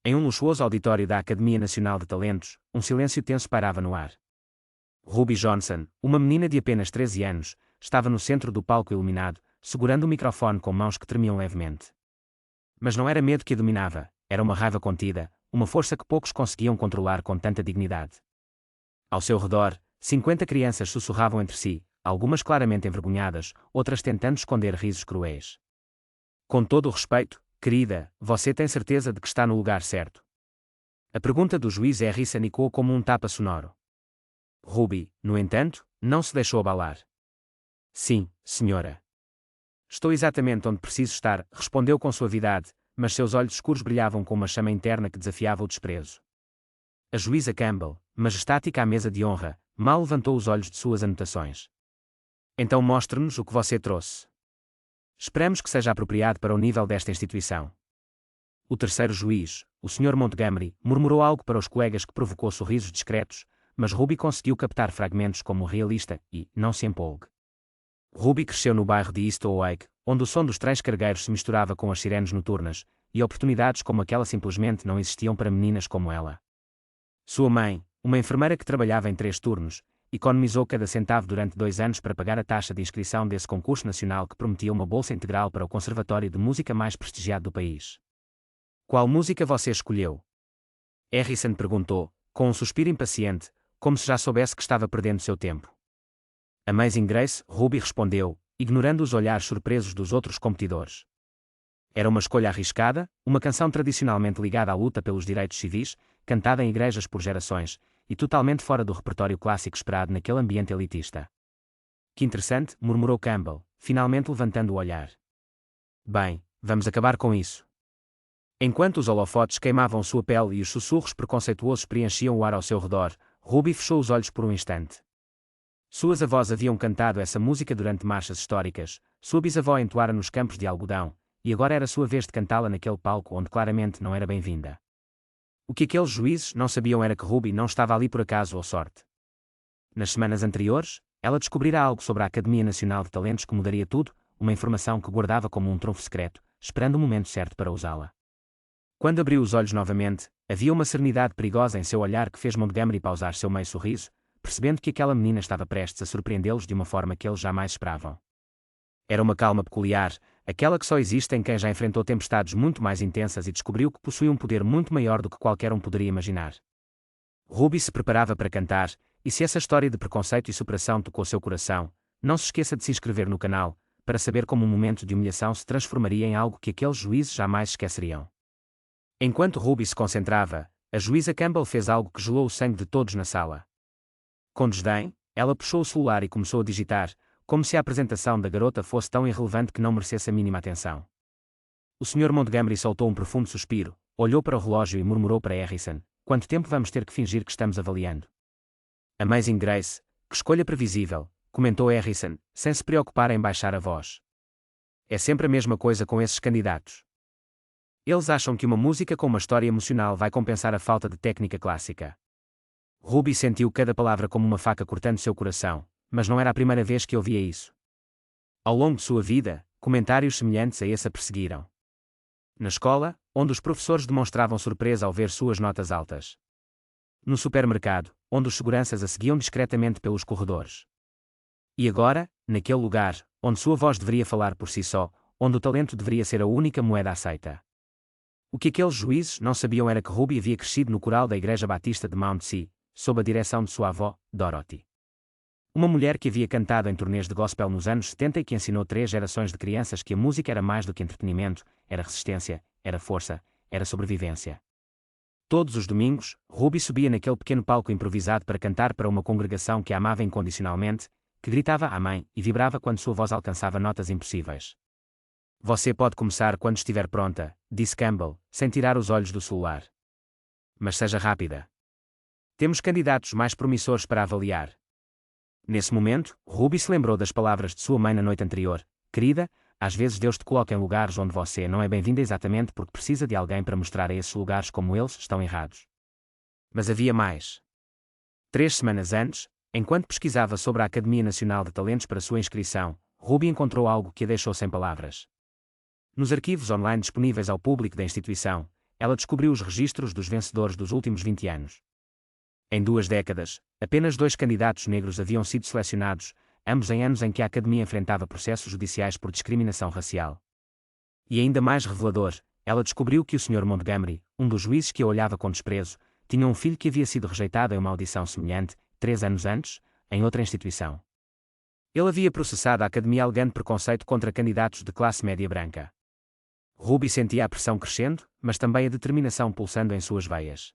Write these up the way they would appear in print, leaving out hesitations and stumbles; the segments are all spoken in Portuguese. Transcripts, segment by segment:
Em um luxuoso auditório da Academia Nacional de Talentos, um silêncio tenso pairava no ar. Ruby Johnson, uma menina de apenas 13 anos, estava no centro do palco iluminado, segurando o microfone com mãos que tremiam levemente. Mas não era medo que a dominava, era uma raiva contida, uma força que poucos conseguiam controlar com tanta dignidade. Ao seu redor, 50 crianças sussurravam entre si, algumas claramente envergonhadas, outras tentando esconder risos cruéis. Com todo o respeito, querida, você tem certeza de que está no lugar certo? A pergunta do juiz Harrison ecoou como um tapa sonoro. Ruby, no entanto, não se deixou abalar. Sim, senhora. Estou exatamente onde preciso estar, respondeu com suavidade, mas seus olhos escuros brilhavam com uma chama interna que desafiava o desprezo. A juíza Campbell, majestática à mesa de honra, mal levantou os olhos de suas anotações. Então mostre-nos o que você trouxe. Esperamos que seja apropriado para o nível desta instituição. O terceiro juiz, o Sr. Montgomery, murmurou algo para os colegas que provocou sorrisos discretos, mas Ruby conseguiu captar fragmentos como realista e, não se empolgue. Ruby cresceu no bairro de East Oak, onde o som dos trens cargueiros se misturava com as sirenes noturnas, e oportunidades como aquela simplesmente não existiam para meninas como ela. Sua mãe, uma enfermeira que trabalhava em 3 turnos, economizou cada centavo durante 2 anos para pagar a taxa de inscrição desse concurso nacional que prometia uma bolsa integral para o conservatório de música mais prestigiado do país. Qual música você escolheu? Harrison perguntou, com um suspiro impaciente, como se já soubesse que estava perdendo seu tempo. Amazing Grace, Ruby respondeu, ignorando os olhares surpresos dos outros competidores. Era uma escolha arriscada, uma canção tradicionalmente ligada à luta pelos direitos civis, cantada em igrejas por gerações, e totalmente fora do repertório clássico esperado naquele ambiente elitista. Que interessante, murmurou Campbell, finalmente levantando o olhar. Bem, vamos acabar com isso. Enquanto os holofotes queimavam sua pele e os sussurros preconceituosos preenchiam o ar ao seu redor, Ruby fechou os olhos por um instante. Suas avós haviam cantado essa música durante marchas históricas, sua bisavó entoara nos campos de algodão, e agora era sua vez de cantá-la naquele palco onde claramente não era bem-vinda. O que aqueles juízes não sabiam era que Ruby não estava ali por acaso ou sorte. Nas semanas anteriores, ela descobrira algo sobre a Academia Nacional de Talentos que mudaria tudo, uma informação que guardava como um trunfo secreto, esperando o momento certo para usá-la. Quando abriu os olhos novamente, havia uma serenidade perigosa em seu olhar que fez Montgomery pausar seu meio sorriso, percebendo que aquela menina estava prestes a surpreendê-los de uma forma que eles jamais esperavam. Era uma calma peculiar, aquela que só existe em quem já enfrentou tempestades muito mais intensas e descobriu que possui um poder muito maior do que qualquer um poderia imaginar. Ruby se preparava para cantar, e se essa história de preconceito e superação tocou seu coração, não se esqueça de se inscrever no canal, para saber como um momento de humilhação se transformaria em algo que aqueles juízes jamais esqueceriam. Enquanto Ruby se concentrava, a juíza Campbell fez algo que gelou o sangue de todos na sala. Com desdém, ela puxou o celular e começou a digitar, como se a apresentação da garota fosse tão irrelevante que não merecesse a mínima atenção. O Sr. Montgomery soltou um profundo suspiro, olhou para o relógio e murmurou para Harrison, quanto tempo vamos ter que fingir que estamos avaliando? Amazing Grace, que escolha previsível, comentou Harrison, sem se preocupar em baixar a voz. É sempre a mesma coisa com esses candidatos. Eles acham que uma música com uma história emocional vai compensar a falta de técnica clássica. Ruby sentiu cada palavra como uma faca cortando seu coração, mas não era a primeira vez que ouvia isso. Ao longo de sua vida, comentários semelhantes a esse a perseguiram. Na escola, onde os professores demonstravam surpresa ao ver suas notas altas. No supermercado, onde os seguranças a seguiam discretamente pelos corredores. E agora, naquele lugar, onde sua voz deveria falar por si só, onde o talento deveria ser a única moeda aceita. O que aqueles juízes não sabiam era que Ruby havia crescido no coral da Igreja Batista de Mount Si, sob a direção de sua avó, Dorothy. Uma mulher que havia cantado em turnês de gospel nos anos 70 e que ensinou 3 gerações de crianças que a música era mais do que entretenimento, era resistência, era força, era sobrevivência. Todos os domingos, Ruby subia naquele pequeno palco improvisado para cantar para uma congregação que a amava incondicionalmente, que gritava à mãe e vibrava quando sua voz alcançava notas impossíveis. Você pode começar quando estiver pronta, disse Campbell, sem tirar os olhos do celular. Mas seja rápida. Temos candidatos mais promissores para avaliar. Nesse momento, Ruby se lembrou das palavras de sua mãe na noite anterior. Querida, às vezes Deus te coloca em lugares onde você não é bem-vinda exatamente porque precisa de alguém para mostrar a esses lugares como eles estão errados. Mas havia mais. 3 semanas antes, enquanto pesquisava sobre a Academia Nacional de Talentos para sua inscrição, Ruby encontrou algo que a deixou sem palavras. Nos arquivos online disponíveis ao público da instituição, ela descobriu os registros dos vencedores dos últimos 20 anos. Em 2 décadas, apenas 2 candidatos negros haviam sido selecionados, ambos em anos em que a Academia enfrentava processos judiciais por discriminação racial. E ainda mais revelador, ela descobriu que o Sr. Montgomery, um dos juízes que a olhava com desprezo, tinha um filho que havia sido rejeitado em uma audição semelhante, 3 anos antes, em outra instituição. Ele havia processado a Academia alegando preconceito contra candidatos de classe média branca. Ruby sentia a pressão crescendo, mas também a determinação pulsando em suas veias.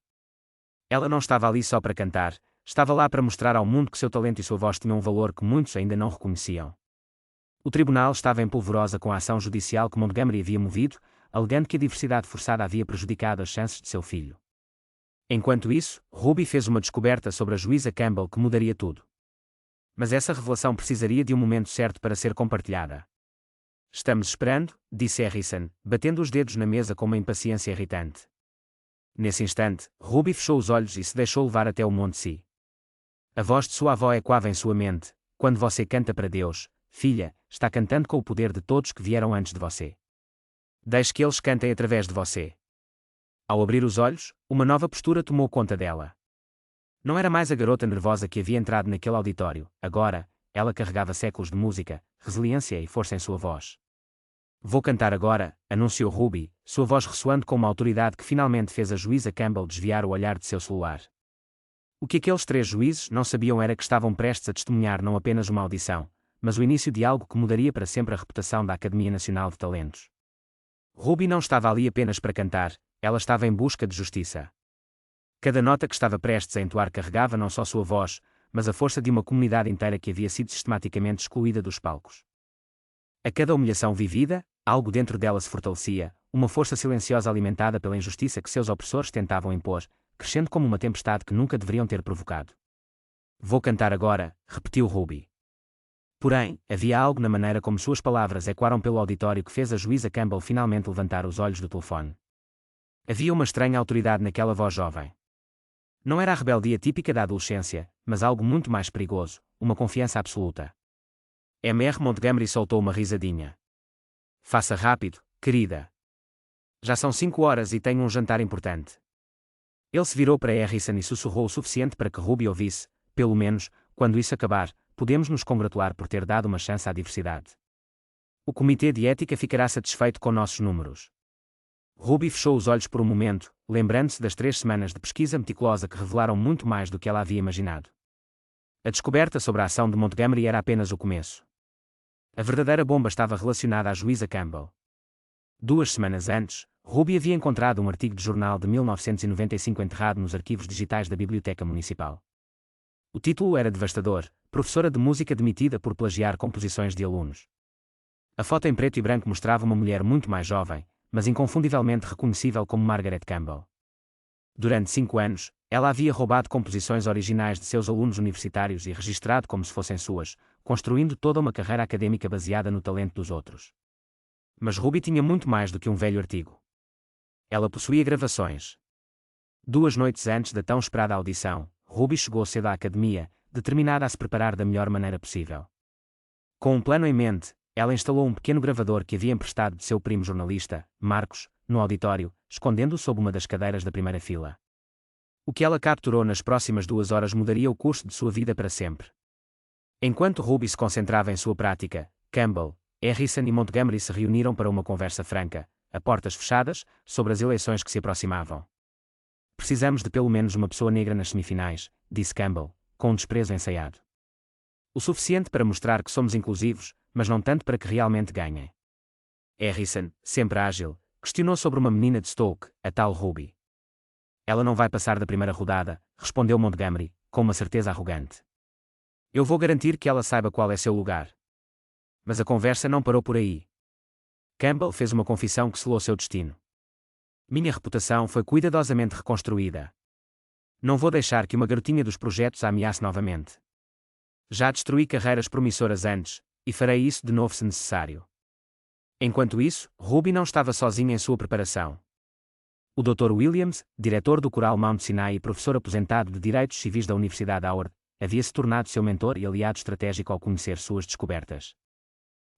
Ela não estava ali só para cantar, estava lá para mostrar ao mundo que seu talento e sua voz tinham um valor que muitos ainda não reconheciam. O tribunal estava em polvorosa com a ação judicial que Montgomery havia movido, alegando que a diversidade forçada havia prejudicado as chances de seu filho. Enquanto isso, Ruby fez uma descoberta sobre a juíza Campbell que mudaria tudo. Mas essa revelação precisaria de um momento certo para ser compartilhada. Estamos esperando, disse Harrison, batendo os dedos na mesa com uma impaciência irritante. Nesse instante, Ruby fechou os olhos e se deixou levar até o monte Si. A voz de sua avó ecoava em sua mente: quando você canta para Deus, filha, está cantando com o poder de todos que vieram antes de você. Deixe que eles cantem através de você. Ao abrir os olhos, uma nova postura tomou conta dela. Não era mais a garota nervosa que havia entrado naquele auditório, agora, ela carregava séculos de música, resiliência e força em sua voz. Vou cantar agora, anunciou Ruby, sua voz ressoando com uma autoridade que finalmente fez a juíza Campbell desviar o olhar de seu celular. O que aqueles 3 juízes não sabiam era que estavam prestes a testemunhar não apenas uma audição, mas o início de algo que mudaria para sempre a reputação da Academia Nacional de Talentos. Ruby não estava ali apenas para cantar, ela estava em busca de justiça. Cada nota que estava prestes a entoar carregava não só sua voz, mas a força de uma comunidade inteira que havia sido sistematicamente excluída dos palcos. A cada humilhação vivida, algo dentro dela se fortalecia, uma força silenciosa alimentada pela injustiça que seus opressores tentavam impor, crescendo como uma tempestade que nunca deveriam ter provocado. Vou cantar agora, repetiu Ruby. Porém, havia algo na maneira como suas palavras ecoaram pelo auditório que fez a juíza Campbell finalmente levantar os olhos do telefone. Havia uma estranha autoridade naquela voz jovem. Não era a rebeldia típica da adolescência, mas algo muito mais perigoso, uma confiança absoluta. M.R. Montgomery soltou uma risadinha. Faça rápido, querida. Já são 5 horas e tenho um jantar importante. Ele se virou para Harrison e sussurrou o suficiente para que Ruby ouvisse: pelo menos, quando isso acabar, podemos nos congratular por ter dado uma chance à diversidade. O Comitê de Ética ficará satisfeito com nossos números. Ruby fechou os olhos por um momento, lembrando-se das 3 semanas de pesquisa meticulosa que revelaram muito mais do que ela havia imaginado. A descoberta sobre a ação de Montgomery era apenas o começo. A verdadeira bomba estava relacionada à juíza Campbell. 2 semanas antes, Ruby havia encontrado um artigo de jornal de 1995 enterrado nos arquivos digitais da Biblioteca Municipal. O título era devastador: professora de música demitida por plagiar composições de alunos. A foto em preto e branco mostrava uma mulher muito mais jovem, mas inconfundivelmente reconhecível como Margaret Campbell. Durante 5 anos, ela havia roubado composições originais de seus alunos universitários e registrado como se fossem suas, construindo toda uma carreira acadêmica baseada no talento dos outros. Mas Ruby tinha muito mais do que um velho artigo. Ela possuía gravações. 2 noites antes da tão esperada audição, Ruby chegou cedo à academia, determinada a se preparar da melhor maneira possível. Com um plano em mente, ela instalou um pequeno gravador que havia emprestado de seu primo jornalista, Marcos, no auditório, escondendo-o sob uma das cadeiras da primeira fila. O que ela capturou nas próximas 2 horas mudaria o curso de sua vida para sempre. Enquanto Ruby se concentrava em sua prática, Campbell, Harrison e Montgomery se reuniram para uma conversa franca, a portas fechadas, sobre as eleições que se aproximavam. Precisamos de pelo menos uma pessoa negra nas semifinais, disse Campbell, com um desprezo ensaiado. O suficiente para mostrar que somos inclusivos, mas não tanto para que realmente ganhem. Harrison, sempre ágil, questionou sobre uma menina de Stoke, a tal Ruby. Ela não vai passar da primeira rodada, respondeu Montgomery, com uma certeza arrogante. Eu vou garantir que ela saiba qual é seu lugar. Mas a conversa não parou por aí. Campbell fez uma confissão que selou seu destino. Minha reputação foi cuidadosamente reconstruída. Não vou deixar que uma garotinha dos projetos a ameace novamente. Já destruí carreiras promissoras antes, e farei isso de novo se necessário. Enquanto isso, Ruby não estava sozinha em sua preparação. O Dr. Williams, diretor do coral Mount Sinai e professor aposentado de Direitos Civis da Universidade Howard, havia se tornado seu mentor e aliado estratégico ao conhecer suas descobertas.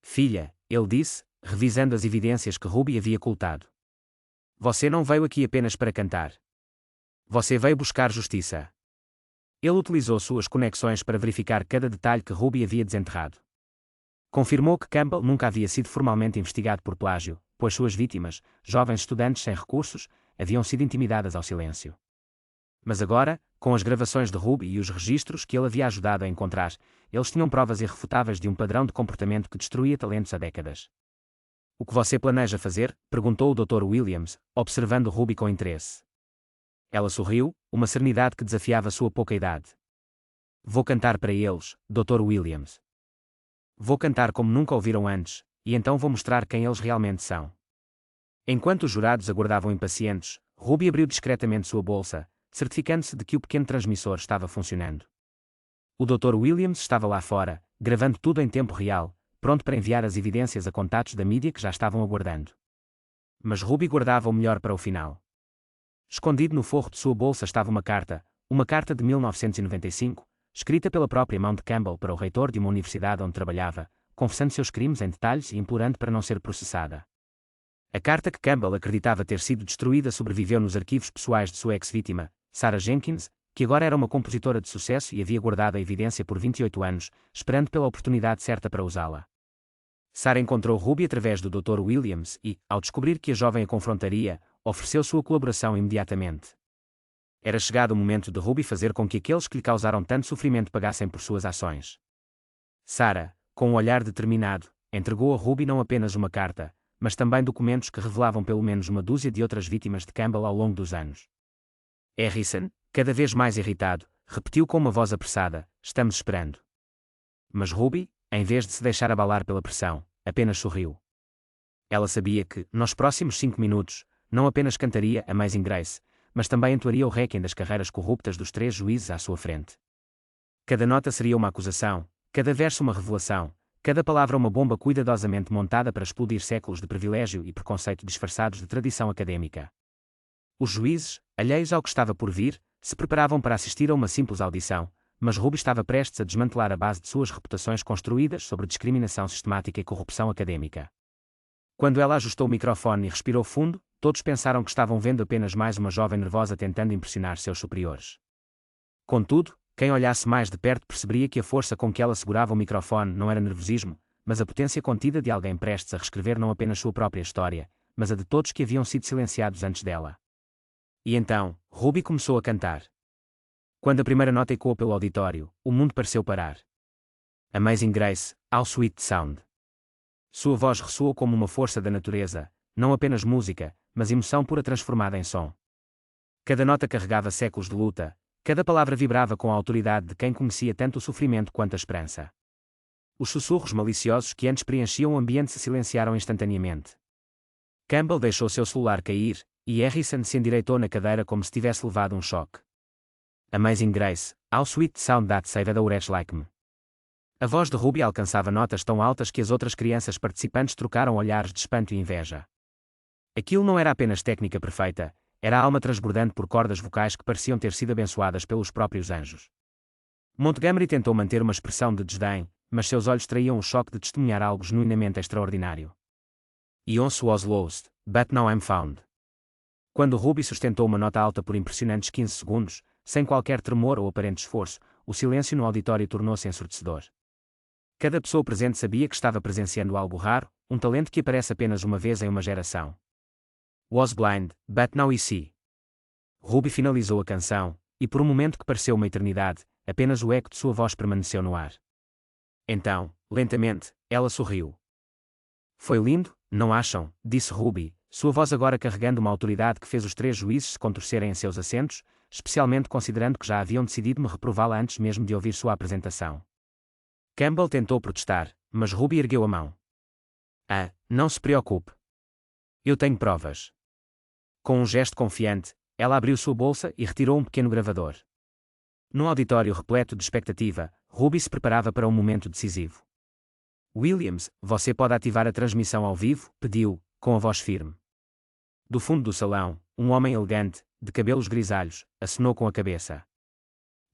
Filha, ele disse, revisando as evidências que Ruby havia ocultado. Você não veio aqui apenas para cantar. Você veio buscar justiça. Ele utilizou suas conexões para verificar cada detalhe que Ruby havia desenterrado. Confirmou que Campbell nunca havia sido formalmente investigado por plágio, pois suas vítimas, jovens estudantes sem recursos, haviam sido intimidadas ao silêncio. Mas agora, com as gravações de Ruby e os registros que ele havia ajudado a encontrar, eles tinham provas irrefutáveis de um padrão de comportamento que destruía talentos há décadas. O que você planeja fazer? Perguntou o Dr. Williams, observando Ruby com interesse. Ela sorriu, uma serenidade que desafiava sua pouca idade. Vou cantar para eles, Dr. Williams. Vou cantar como nunca ouviram antes, e então vou mostrar quem eles realmente são. Enquanto os jurados aguardavam impacientes, Ruby abriu discretamente sua bolsa, certificando-se de que o pequeno transmissor estava funcionando. O Dr. Williams estava lá fora, gravando tudo em tempo real, pronto para enviar as evidências a contatos da mídia que já estavam aguardando. Mas Ruby guardava o melhor para o final. Escondido no forro de sua bolsa estava uma carta de 1995, escrita pela própria mão de Campbell para o reitor de uma universidade onde trabalhava, confessando seus crimes em detalhes e implorando para não ser processada. A carta que Campbell acreditava ter sido destruída sobreviveu nos arquivos pessoais de sua ex-vítima, Sarah Jenkins, que agora era uma compositora de sucesso e havia guardado a evidência por 28 anos, esperando pela oportunidade certa para usá-la. Sarah encontrou Ruby através do Dr. Williams e, ao descobrir que a jovem a confrontaria, ofereceu sua colaboração imediatamente. Era chegado o momento de Ruby fazer com que aqueles que lhe causaram tanto sofrimento pagassem por suas ações. Sarah, com um olhar determinado, entregou a Ruby não apenas uma carta, mas também documentos que revelavam pelo menos uma dúzia de outras vítimas de Campbell ao longo dos anos. Harrison, cada vez mais irritado, repetiu com uma voz apressada: "Estamos esperando." Mas Ruby, em vez de se deixar abalar pela pressão, apenas sorriu. Ela sabia que, nos próximos 5 minutos, não apenas cantaria Amazing Grace, mas também entoaria o Requiem das carreiras corruptas dos 3 juízes à sua frente. Cada nota seria uma acusação, cada verso uma revelação, cada palavra uma bomba cuidadosamente montada para explodir séculos de privilégio e preconceito disfarçados de tradição académica. Os juízes, alheios ao que estava por vir, se preparavam para assistir a uma simples audição, mas Ruby estava prestes a desmantelar a base de suas reputações construídas sobre discriminação sistemática e corrupção académica. Quando ela ajustou o microfone e respirou fundo, todos pensaram que estavam vendo apenas mais uma jovem nervosa tentando impressionar seus superiores. Contudo, quem olhasse mais de perto perceberia que a força com que ela segurava o microfone não era nervosismo, mas a potência contida de alguém prestes a reescrever não apenas sua própria história, mas a de todos que haviam sido silenciados antes dela. E então, Ruby começou a cantar. Quando a primeira nota ecoou pelo auditório, o mundo pareceu parar. Amazing Grace, how sweet sound. Sua voz ressoou como uma força da natureza, não apenas música, mas emoção pura transformada em som. Cada nota carregava séculos de luta, cada palavra vibrava com a autoridade de quem conhecia tanto o sofrimento quanto a esperança. Os sussurros maliciosos que antes preenchiam o ambiente se silenciaram instantaneamente. Campbell deixou seu celular cair, e Harrison se endireitou na cadeira como se tivesse levado um choque. Amazing Grace, how sweet sound that saved a wretch like me. A voz de Ruby alcançava notas tão altas que as outras crianças participantes trocaram olhares de espanto e inveja. Aquilo não era apenas técnica perfeita, era a alma transbordante por cordas vocais que pareciam ter sido abençoadas pelos próprios anjos. Montgomery tentou manter uma expressão de desdém, mas seus olhos traíam o choque de testemunhar algo genuinamente extraordinário. I once was lost, but now I'm found. Quando Ruby sustentou uma nota alta por impressionantes 15 segundos, sem qualquer tremor ou aparente esforço, o silêncio no auditório tornou-se ensurdecedor. Cada pessoa presente sabia que estava presenciando algo raro, um talento que aparece apenas uma vez em uma geração. Was blind, but now I see. Ruby finalizou a canção, e por um momento que pareceu uma eternidade, apenas o eco de sua voz permaneceu no ar. Então, lentamente, ela sorriu. Foi lindo, não acham? Disse Ruby, sua voz agora carregando uma autoridade que fez os 3 juízes se contorcerem em seus assentos, especialmente considerando que já haviam decidido me reprová-la antes mesmo de ouvir sua apresentação. Campbell tentou protestar, mas Ruby ergueu a mão. Ah, não se preocupe. Eu tenho provas. Com um gesto confiante, ela abriu sua bolsa e retirou um pequeno gravador. Num auditório repleto de expectativa, Ruby se preparava para um momento decisivo. Williams, você pode ativar a transmissão ao vivo? Pediu, com a voz firme. Do fundo do salão, um homem elegante, de cabelos grisalhos, acenou com a cabeça.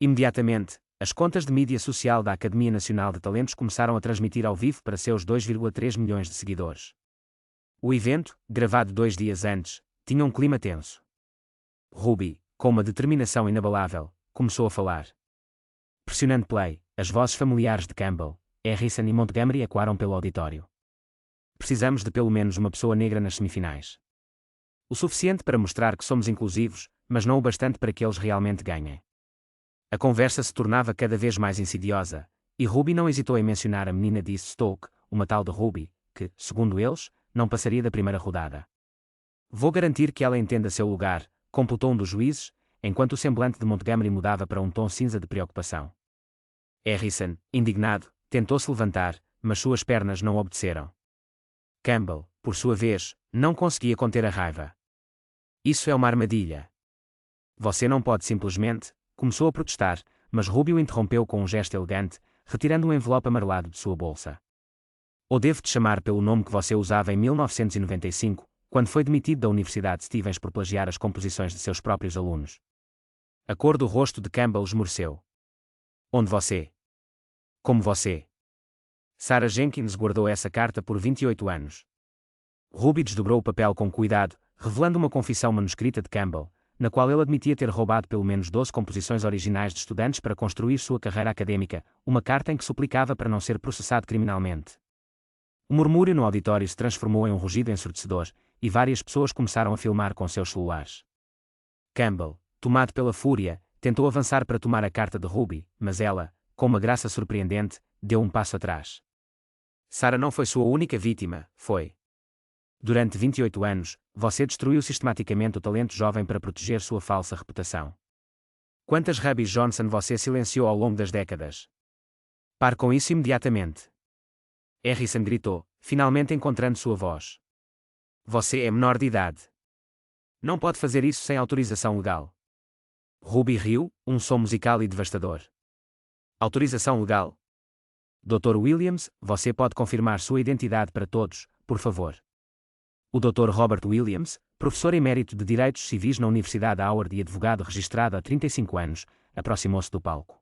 Imediatamente, as contas de mídia social da Academia Nacional de Talentos começaram a transmitir ao vivo para seus 2,3 milhões de seguidores. O evento, gravado 2 dias antes, tinha um clima tenso. Ruby, com uma determinação inabalável, começou a falar. Pressionando play, as vozes familiares de Campbell, Harrison e Montgomery ecoaram pelo auditório. Precisamos de pelo menos uma pessoa negra nas semifinais. O suficiente para mostrar que somos inclusivos, mas não o bastante para que eles realmente ganhem. A conversa se tornava cada vez mais insidiosa, e Ruby não hesitou em mencionar a menina de East Stoke, uma tal de Ruby, que, segundo eles, não passaria da primeira rodada. Vou garantir que ela entenda seu lugar, computou um dos juízes, enquanto o semblante de Montgomery mudava para um tom cinza de preocupação. Harrison, indignado, tentou-se levantar, mas suas pernas não obedeceram. Campbell, por sua vez, não conseguia conter a raiva. Isso é uma armadilha. Você não pode simplesmente, começou a protestar, mas Ruby o interrompeu com um gesto elegante, retirando um envelope amarelado de sua bolsa. Ou devo-te chamar pelo nome que você usava em 1995, quando foi demitido da Universidade Stevens por plagiar as composições de seus próprios alunos. A cor do rosto de Campbell esmoreceu. Onde você? Como você? Sarah Jenkins guardou essa carta por 28 anos. Ruby desdobrou o papel com cuidado, revelando uma confissão manuscrita de Campbell, na qual ele admitia ter roubado pelo menos 12 composições originais de estudantes para construir sua carreira acadêmica, uma carta em que suplicava para não ser processado criminalmente. O murmúrio no auditório se transformou em um rugido ensurdecedor, e várias pessoas começaram a filmar com seus celulares. Campbell, tomado pela fúria, tentou avançar para tomar a carta de Ruby, mas ela, com uma graça surpreendente, deu um passo atrás. Sarah não foi sua única vítima, foi. Durante 28 anos, você destruiu sistematicamente o talento jovem para proteger sua falsa reputação. Quantas Ruby Johnson você silenciou ao longo das décadas? Pare com isso imediatamente. Harrison gritou, finalmente encontrando sua voz. Você é menor de idade. Não pode fazer isso sem autorização legal. Ruby riu, um som musical e devastador. Autorização legal. Dr. Williams, você pode confirmar sua identidade para todos, por favor. O Dr. Robert Williams, professor emérito de Direitos Civis na Universidade Howard e advogado registrado há 35 anos, aproximou-se do palco.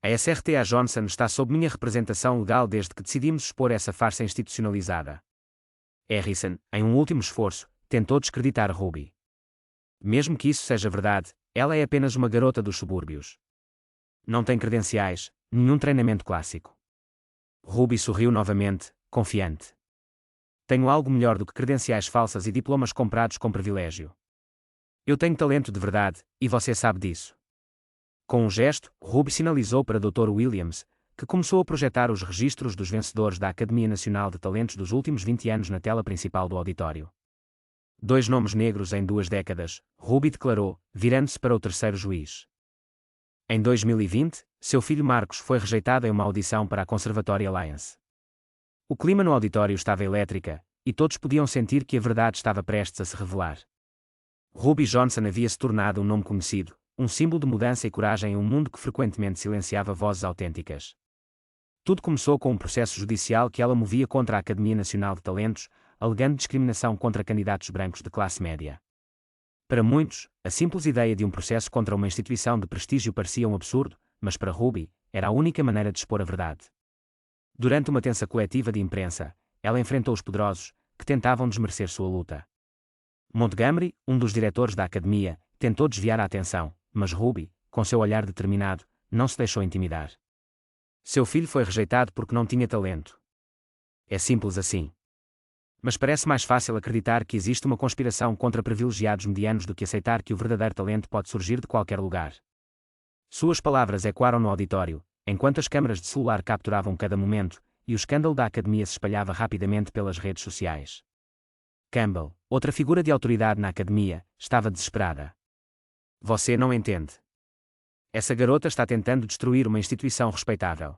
A SRTA Johnson está sob minha representação legal desde que decidimos expor essa farsa institucionalizada. Harrison, em um último esforço, tentou descreditar Ruby. Mesmo que isso seja verdade, ela é apenas uma garota dos subúrbios. Não tem credenciais, nenhum treinamento clássico. Ruby sorriu novamente, confiante. Tenho algo melhor do que credenciais falsas e diplomas comprados com privilégio. Eu tenho talento de verdade, e você sabe disso. Com um gesto, Ruby sinalizou para Dr. Williams, que começou a projetar os registros dos vencedores da Academia Nacional de Talentos dos últimos 20 anos na tela principal do auditório. 2 nomes negros em 2 décadas, Ruby declarou, virando-se para o terceiro juiz. Em 2020, seu filho Marcos foi rejeitado em uma audição para a Conservatory Alliance. O clima no auditório estava elétrica, e todos podiam sentir que a verdade estava prestes a se revelar. Ruby Johnson havia se tornado um nome conhecido, um símbolo de mudança e coragem em um mundo que frequentemente silenciava vozes autênticas. Tudo começou com um processo judicial que ela movia contra a Academia Nacional de Talentos, alegando discriminação contra candidatos brancos de classe média. Para muitos, a simples ideia de um processo contra uma instituição de prestígio parecia um absurdo, mas para Ruby, era a única maneira de expor a verdade. Durante uma tensa coletiva de imprensa, ela enfrentou os poderosos, que tentavam desmerecer sua luta. Montgomery, um dos diretores da academia, tentou desviar a atenção, mas Ruby, com seu olhar determinado, não se deixou intimidar. Seu filho foi rejeitado porque não tinha talento. É simples assim. Mas parece mais fácil acreditar que existe uma conspiração contra privilegiados medianos do que aceitar que o verdadeiro talento pode surgir de qualquer lugar. Suas palavras ecoaram no auditório, enquanto as câmaras de celular capturavam cada momento, e o escândalo da academia se espalhava rapidamente pelas redes sociais. Campbell, outra figura de autoridade na academia, estava desesperada. Você não entende. Essa garota está tentando destruir uma instituição respeitável.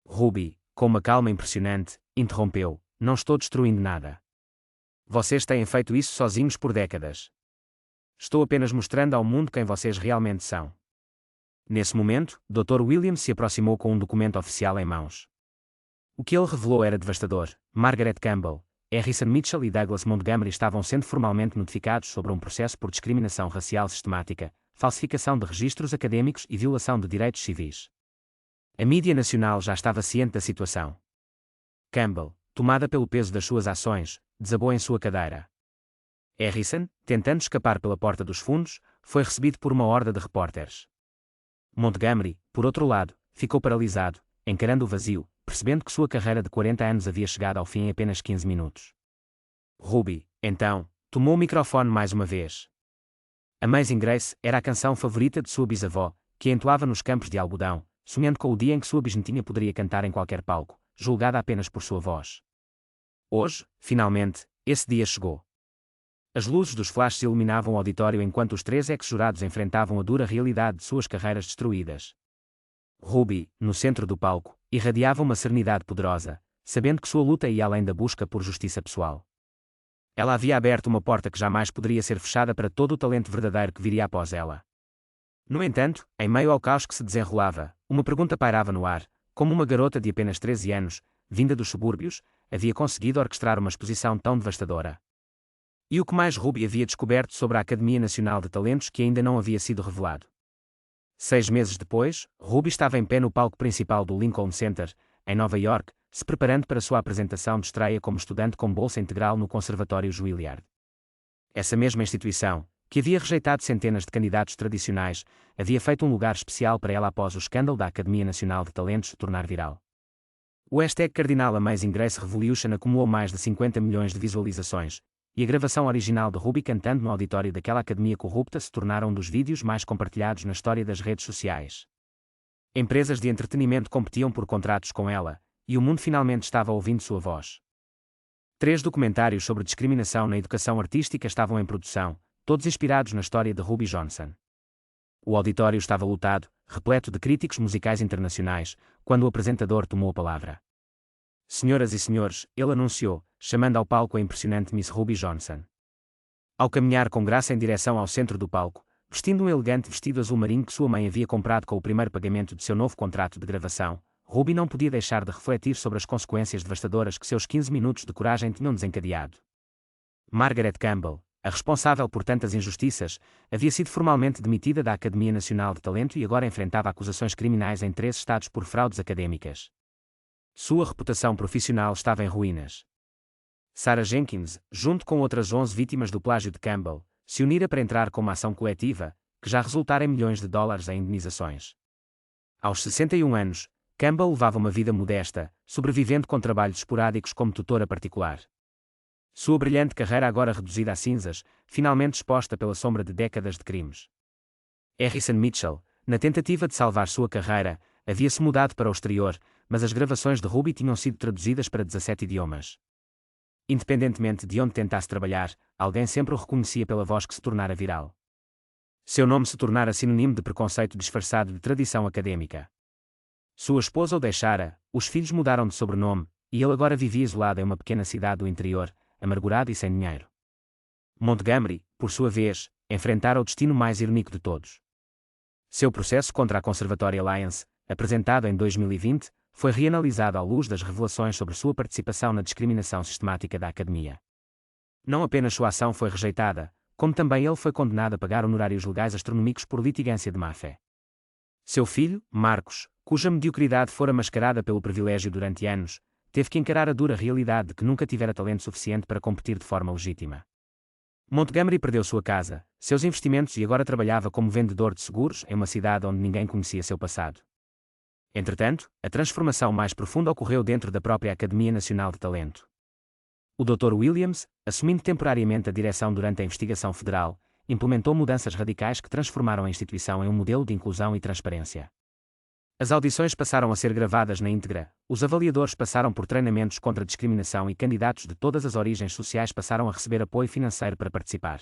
Ruby, com uma calma impressionante, interrompeu, não estou destruindo nada. Vocês têm feito isso sozinhos por décadas. Estou apenas mostrando ao mundo quem vocês realmente são. Nesse momento, Dr. Williams se aproximou com um documento oficial em mãos. O que ele revelou era devastador. Margaret Campbell, Harrison Mitchell e Douglas Montgomery estavam sendo formalmente notificados sobre um processo por discriminação racial sistemática, falsificação de registros acadêmicos e violação de direitos civis. A mídia nacional já estava ciente da situação. Campbell, tomada pelo peso das suas ações, desabou em sua cadeira. Harrison, tentando escapar pela porta dos fundos, foi recebido por uma horda de repórteres. Montgomery, por outro lado, ficou paralisado, encarando o vazio, percebendo que sua carreira de 40 anos havia chegado ao fim em apenas 15 minutos. Ruby, então, tomou o microfone mais uma vez. Amazing Grace era a canção favorita de sua bisavó, que entoava nos campos de algodão, sonhando com o dia em que sua bisnetinha poderia cantar em qualquer palco, julgada apenas por sua voz. Hoje, finalmente, esse dia chegou. As luzes dos flashes iluminavam o auditório enquanto os 3 ex-jurados enfrentavam a dura realidade de suas carreiras destruídas. Ruby, no centro do palco, irradiava uma serenidade poderosa, sabendo que sua luta ia além da busca por justiça pessoal. Ela havia aberto uma porta que jamais poderia ser fechada para todo o talento verdadeiro que viria após ela. No entanto, em meio ao caos que se desenrolava, uma pergunta pairava no ar: como uma garota de apenas 13 anos, vinda dos subúrbios, havia conseguido orquestrar uma exposição tão devastadora? E o que mais Ruby havia descoberto sobre a Academia Nacional de Talentos que ainda não havia sido revelado? 6 meses depois, Ruby estava em pé no palco principal do Lincoln Center, em Nova York, se preparando para sua apresentação de estreia como estudante com bolsa integral no Conservatório Juilliard. Essa mesma instituição, que havia rejeitado centenas de candidatos tradicionais, havia feito um lugar especial para ela após o escândalo da Academia Nacional de Talentos se tornar viral. O hashtag Cardinal Amazing Grace Revolution acumulou mais de 50 milhões de visualizações, e a gravação original de Ruby cantando no auditório daquela academia corrupta se tornaram um dos vídeos mais compartilhados na história das redes sociais. Empresas de entretenimento competiam por contratos com ela, e o mundo finalmente estava ouvindo sua voz. 3 documentários sobre discriminação na educação artística estavam em produção, todos inspirados na história de Ruby Johnson. O auditório estava lotado, repleto de críticos musicais internacionais, quando o apresentador tomou a palavra. Senhoras e senhores, ele anunciou, chamando ao palco a impressionante Miss Ruby Johnson. Ao caminhar com graça em direção ao centro do palco, vestindo um elegante vestido azul marinho que sua mãe havia comprado com o primeiro pagamento de seu novo contrato de gravação, Ruby não podia deixar de refletir sobre as consequências devastadoras que seus 15 minutos de coragem tinham desencadeado. Margaret Campbell, a responsável por tantas injustiças, havia sido formalmente demitida da Academia Nacional de Talento e agora enfrentava acusações criminais em 3 estados por fraudes académicas. Sua reputação profissional estava em ruínas. Sarah Jenkins, junto com outras 11 vítimas do plágio de Campbell, se unira para entrar com uma ação coletiva, que já resultara em milhões de dólares em indenizações. Aos 61 anos, Campbell levava uma vida modesta, sobrevivendo com trabalhos esporádicos como tutora particular. Sua brilhante carreira agora reduzida a cinzas, finalmente exposta pela sombra de décadas de crimes. Harrison Mitchell, na tentativa de salvar sua carreira, havia-se mudado para o exterior, mas as gravações de Ruby tinham sido traduzidas para 17 idiomas. Independentemente de onde tentasse trabalhar, alguém sempre o reconhecia pela voz que se tornara viral. Seu nome se tornara sinônimo de preconceito disfarçado de tradição académica. Sua esposa o deixara, os filhos mudaram de sobrenome, e ele agora vivia isolado em uma pequena cidade do interior, amargurado e sem dinheiro. Montgomery, por sua vez, enfrentara o destino mais irónico de todos. Seu processo contra a Conservatory Alliance, apresentado em 2020, foi reanalisado à luz das revelações sobre sua participação na discriminação sistemática da Academia. Não apenas sua ação foi rejeitada, como também ele foi condenado a pagar honorários legais astronómicos por litigância de má-fé. Seu filho, Marcos, cuja mediocridade fora mascarada pelo privilégio durante anos, teve que encarar a dura realidade de que nunca tivera talento suficiente para competir de forma legítima. Montgomery perdeu sua casa, seus investimentos e agora trabalhava como vendedor de seguros em uma cidade onde ninguém conhecia seu passado. Entretanto, a transformação mais profunda ocorreu dentro da própria Academia Nacional de Talento. O Dr. Williams, assumindo temporariamente a direção durante a investigação federal, implementou mudanças radicais que transformaram a instituição em um modelo de inclusão e transparência. As audições passaram a ser gravadas na íntegra, os avaliadores passaram por treinamentos contra a discriminação e candidatos de todas as origens sociais passaram a receber apoio financeiro para participar.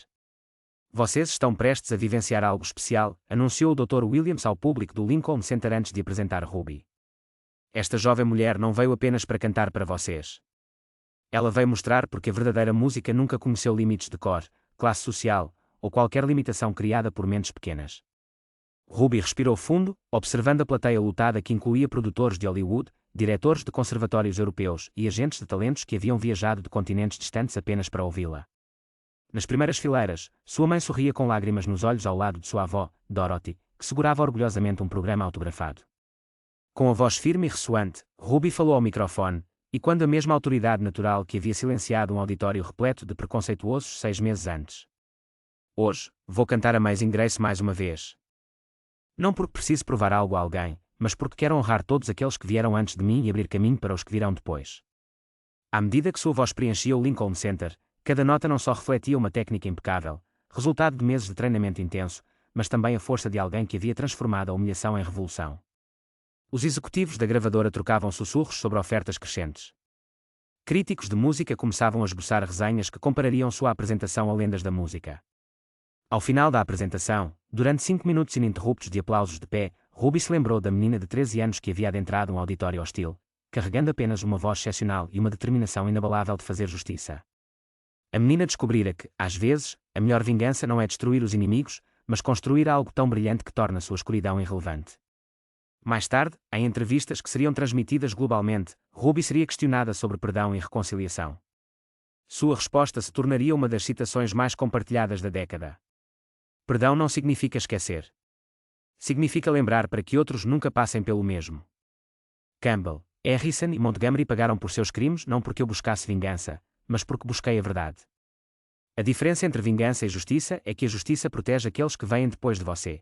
Vocês estão prestes a vivenciar algo especial, anunciou o Dr. Williams ao público do Lincoln Center antes de apresentar Ruby. Esta jovem mulher não veio apenas para cantar para vocês. Ela veio mostrar porque a verdadeira música nunca conheceu limites de cor, classe social, ou qualquer limitação criada por mentes pequenas. Ruby respirou fundo, observando a plateia lotada que incluía produtores de Hollywood, diretores de conservatórios europeus e agentes de talentos que haviam viajado de continentes distantes apenas para ouvi-la. Nas primeiras fileiras, sua mãe sorria com lágrimas nos olhos ao lado de sua avó, Dorothy, que segurava orgulhosamente um programa autografado. Com a voz firme e ressoante, Ruby falou ao microfone, E quando a mesma autoridade natural que havia silenciado um auditório repleto de preconceituosos 6 meses antes. Hoje, vou cantar Amazing Grace mais uma vez. Não porque preciso provar algo a alguém, mas porque quero honrar todos aqueles que vieram antes de mim e abrir caminho para os que virão depois. À medida que sua voz preenchia o Lincoln Center, cada nota não só refletia uma técnica impecável, resultado de meses de treinamento intenso, mas também a força de alguém que havia transformado a humilhação em revolução. Os executivos da gravadora trocavam sussurros sobre ofertas crescentes. Críticos de música começavam a esboçar resenhas que comparariam sua apresentação a lendas da música. Ao final da apresentação, durante 5 minutos ininterruptos de aplausos de pé, Ruby se lembrou da menina de 13 anos que havia adentrado um auditório hostil, carregando apenas uma voz excepcional e uma determinação inabalável de fazer justiça. A menina descobrira que, às vezes, a melhor vingança não é destruir os inimigos, mas construir algo tão brilhante que torna sua escuridão irrelevante. Mais tarde, em entrevistas que seriam transmitidas globalmente, Ruby seria questionada sobre perdão e reconciliação. Sua resposta se tornaria uma das citações mais compartilhadas da década. Perdão não significa esquecer. Significa lembrar para que outros nunca passem pelo mesmo. Campbell, Harrison e Montgomery pagaram por seus crimes não porque eu buscasse vingança, mas porque busquei a verdade. A diferença entre vingança e justiça é que a justiça protege aqueles que vêm depois de você.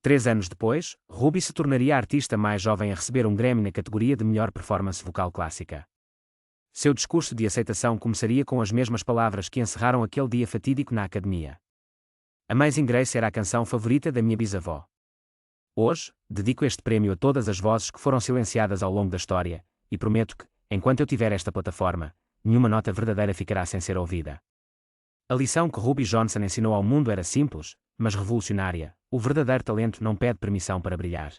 3 anos depois, Ruby se tornaria a artista mais jovem a receber um Grammy na categoria de melhor performance vocal clássica. Seu discurso de aceitação começaria com as mesmas palavras que encerraram aquele dia fatídico na academia. Amazing Grace era a canção favorita da minha bisavó. Hoje, dedico este prémio a todas as vozes que foram silenciadas ao longo da história, e prometo que, enquanto eu tiver esta plataforma, nenhuma nota verdadeira ficará sem ser ouvida. A lição que Ruby Johnson ensinou ao mundo era simples, mas revolucionária: o verdadeiro talento não pede permissão para brilhar.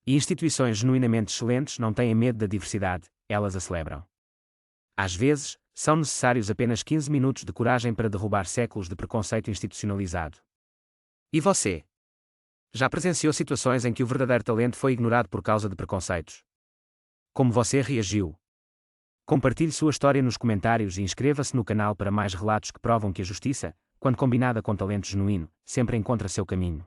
E instituições genuinamente excelentes não têm medo da diversidade, elas a celebram. Às vezes, são necessários apenas 15 minutos de coragem para derrubar séculos de preconceito institucionalizado. E você? Já presenciou situações em que o verdadeiro talento foi ignorado por causa de preconceitos? Como você reagiu? Compartilhe sua história nos comentários e inscreva-se no canal para mais relatos que provam que a justiça, quando combinada com talento genuíno, sempre encontra seu caminho.